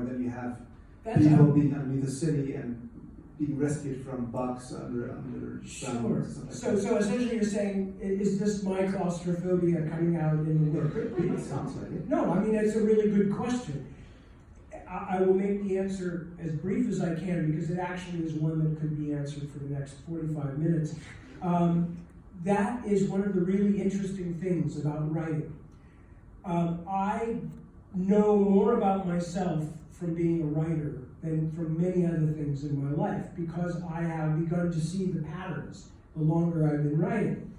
where then you have That's people being underneath the city and being rescued from bugs under Sure. So So essentially you're saying, is this my claustrophobia coming out in the work? it sounds like it. No, I mean, that's a really good question. I will make the answer as brief as I can because it actually is one that could be answered for the next 45 minutes. That is one of the really interesting things about writing. I know more about myself from being a writer than from many other things in my life because I have begun to see the patterns the longer I've been writing.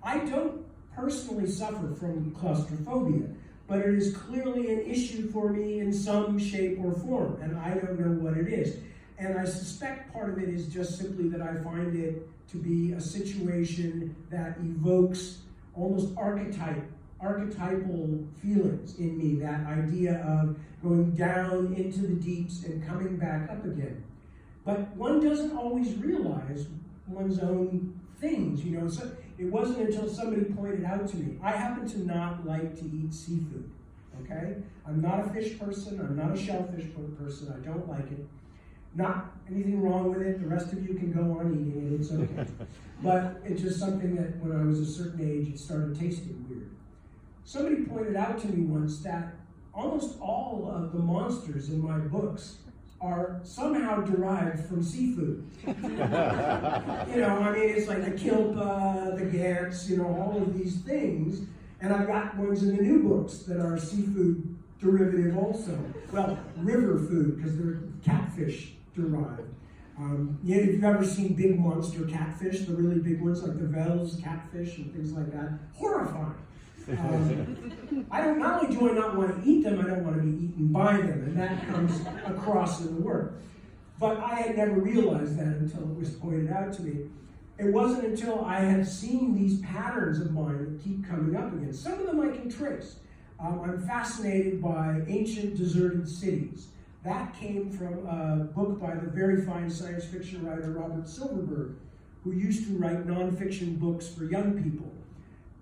I don't personally suffer from claustrophobia, but it is clearly an issue for me in some shape or form, and I don't know what it is. And I suspect part of it is just simply that I find it to be a situation that evokes almost archetypal feelings in me, that idea of going down into the deeps and coming back up again. But one doesn't always realize one's own things, you know. So it wasn't until somebody pointed out to me, I happen to not like to eat seafood, okay? I'm not a fish person, I'm not a shellfish person, I don't like it. Not anything wrong with it, the rest of you can go on eating it, it's okay. But it's just something that when I was a certain age, it started tasting weird. Somebody pointed out to me once that almost all of the monsters in my books are somehow derived from seafood. You know, I mean, it's like the kilpa, the gants, you know, all of these things. And I've got ones in the new books that are seafood derivative also. Well, river food, because they're catfish derived. Yeah, if you've ever seen big monster catfish, the really big ones like the Vels catfish and things like that, horrifying. Not only do I not want to eat them, I don't want to be eaten by them, and that comes across in the work. But I had never realized that until it was pointed out to me. It wasn't until I had seen these patterns of mine that keep coming up again. Some of them I can trace. I'm fascinated by ancient deserted cities. That came from a book by the very fine science fiction writer Robert Silverberg, who used to write nonfiction books for young people.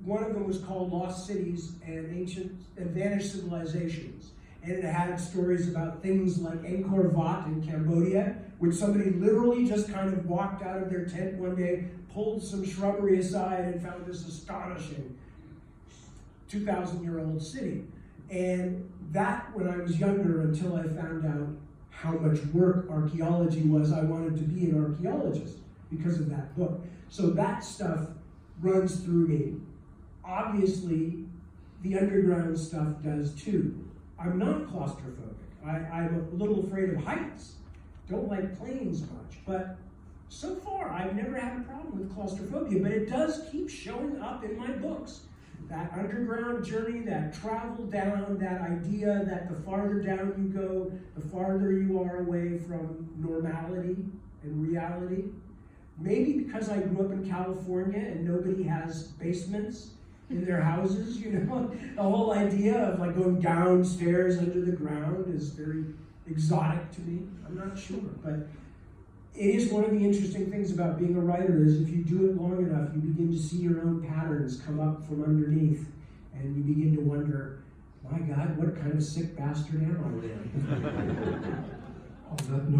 One of them was called Lost Cities and Vanished Civilizations. And it had stories about things like Angkor Wat in Cambodia, which somebody literally just kind of walked out of their tent one day, pulled some shrubbery aside, and found this astonishing 2,000-year-old city. And that, when I was younger, until I found out how much work archaeology was, I wanted to be an archaeologist because of that book. So that stuff runs through me. Obviously, the underground stuff does too. I'm not claustrophobic. I'm a little afraid of heights. Don't like planes much. But so far, I've never had a problem with claustrophobia, but it does keep showing up in my books. That underground journey, that travel down, that idea that the farther down you go, the farther you are away from normality and reality. Maybe because I grew up in California and nobody has basements in their houses, you know, the whole idea of like going downstairs under the ground is very exotic to me. I'm not sure, but it is one of the interesting things about being a writer is if you do it long enough, you begin to see your own patterns come up from underneath, and you begin to wonder, my God, what kind of sick bastard am I really?